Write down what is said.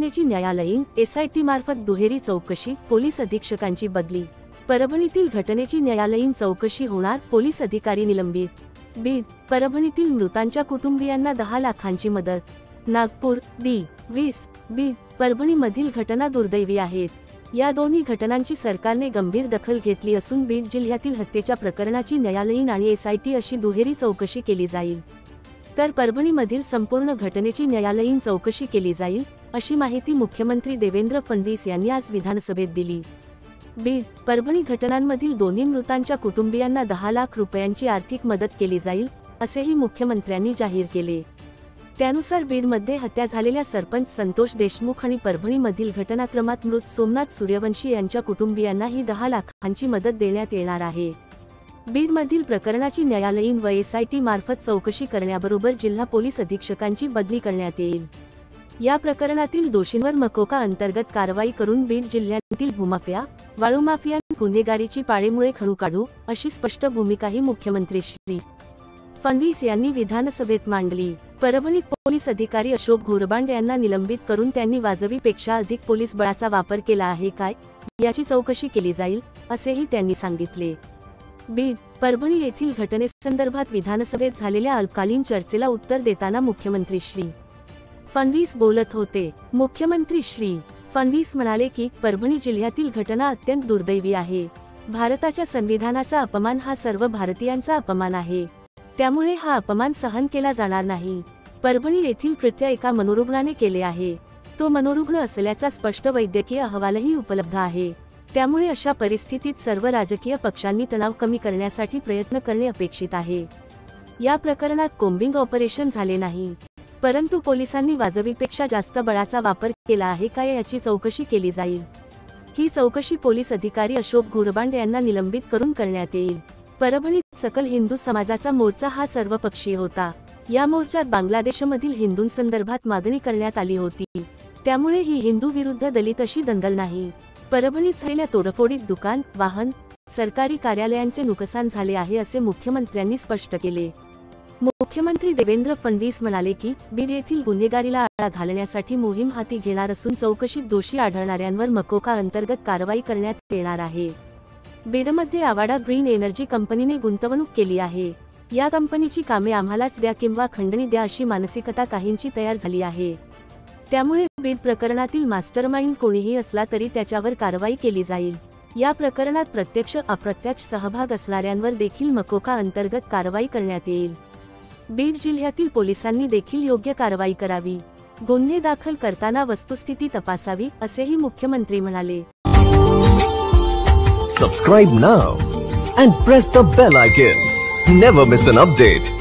घटनेची न्यायालयीन एसआयटी मार्फत दुहेरी चौकशी, पोलीस अधीक्षकांची बदली। परभणीतील घटनेची न्यायालयीन चौकशी होणार, पोलीस अधिकारी निलंबित। बीड, परभणीतील मृतांच्या कुटुंबियांना 10 लाखांची मदत। नागपूर, दी-20, बीड, परभणीमधील घटना दुर्दैवी आहेत। या दोन्ही घटनांची सरकारने गंभीर दखल घेतली असून बीड जिल्ह्यातील हत्येच्या प्रकरणाची न्यायालयीन आणि एसआयटी अशी दुहेरी चौकशी केली जाईल, तर परभणीमधील संपूर्ण घटनेची न्यायालयीन चौकशी केली जाईल, अशी माहिती मुख्यमंत्री देवेंद्र फडणवीस यांनी आज विधानसभेत दिली। बीड, परभणी घटनांमधील दोन्ही मृतांच्या कुटुंबियांना 10 लाख रुपयांची आर्थिक मदत केली जाईल, असेही मुख्यमंत्र्यांनी जाहीर केले। त्यानुसार बीडमध्ये हत्या झालेल्या सरपंच संतोष देशमुख आणि परभणीमधील घटनाक्रमात मृत सोमनाथ सूर्यवंशी यांच्या कुटुंबियांनाही 10 लाखांची मदत देण्यात येणार आहे। बीडमधील प्रकरणाची न्यायालयीन व एसआयटी मार्फत चौकशी करण्याबरोबर जिल्हा पोलीस अधीक्षकांची बदली करण्यात येईल। या प्रकरणातील दोषींवर मकोका अंतर्गत कारवाई करून बीड जिल्ह्यातील भूमाफिया, वाळूमाफिया गुन्हेगारीची पाळेमुळे खणू काढू, अशी स्पष्ट भूमिकाही मुख्यमंत्री श्री फडणवीस यांनी विधानसभेत मांडली। परभणीत पोलीस अधिकारी अशोक घोरबांड यांना निलंबित करून त्यांनी वाजवीपेक्षा अधिक पोलीस बळाचा वापर केला आहे काय, याची चौकशी केली जाईल, असेही त्यांनी सांगितले। बीड, परभणी येथील घटनेसंदर्भात विधानसभेत झालेल्या अल्पकालीन चर्चेला उत्तर देताना मुख्यमंत्री श्री फडणवीस बोलत होते। मुख्यमंत्री श्री फडणवीस म्हणाले की परभणी जिल्ह्यातील घटना अत्यंत दुर्दैवी आहे। भारताच्या संविधानाचा अपमान हा सर्व भारतीयांचा अपमान आहे, त्यामुळे हा अपमान सहन केला जाणार नाही। परभणी येथील कृत्य एका मनोरुग्णाने केले आहे। तो मनोरुग्ण असल्याचा स्पष्ट वैद्यकीय अहवालही उपलब्ध आहे। त्यामुळे अशा परिस्थितीत सर्व राजकीय पक्षांनी तणाव कमी करण्यासाठी प्रयत्न करणे अपेक्षित आहे। या प्रकरणात कोम्बिंग ऑपरेशन झाले नाही, परंतु पोलिसांनी वाजवीपेक्षा जास्त बळाचा वापर केला आहे का, याची चौकशी केली जाईल। ही चौकशी पोलीस अधिकारी अशोक घोरबांड यांना निलंबित करून करण्यात येईल। परभणीत सकल हिंदू समाजाचा मोर्चा हा सर्वपक्षीय होता। या मोर्चात बांगलादेशमधील हिंदूंसंदर्भात मागणी करण्यात आली होती, त्यामुळे ही हिंदू विरुद्ध दलित अशी दंगल नाही। परभणीत झालेल्या तोडफोडीत दुकान, वाहन, सरकारी कार्यालयांचे नुकसान झाले आहे, असे मुख्यमंत्र्यांनी स्पष्ट केले। मुख्यमंत्री देवेंद्र फडणवीस म्हणाले की बीड येथील गुन्हेगारीला आळा घालण्यासाठी मोहीम हाती घेणार असून चौकशीत दोषी आढळणाऱ्यांवर मकोका अंतर्गत कारवाई करण्यात येणार आहे। बीडमध्ये आवाडा ग्रीन एनर्जी कंपनीने गुंतवणूक केली आहे। या कंपनीची कामे आम्हालाच द्या किंवा खंडणी द्या, अशी मानसिकता काहींची तयार झाली आहे। त्यामुळे बीड प्रकरणातील मास्टरमाइंड कोणीही असला तरी त्याच्यावर कारवाई केली जाईल। या प्रकरणात प्रत्यक्ष अप्रत्यक्ष सहभाग असणाऱ्यांवर देखील मकोका अंतर्गत कारवाई करण्यात येईल। बीड जिल्ह्यातील पोलिसांनी देखील योग्य कारवाई करावी, गुन्हे दाखल करताना वस्तुस्थिती तपासावी, असेही मुख्यमंत्री म्हणाले। Subscribe now and press the bell icon. Never miss an update.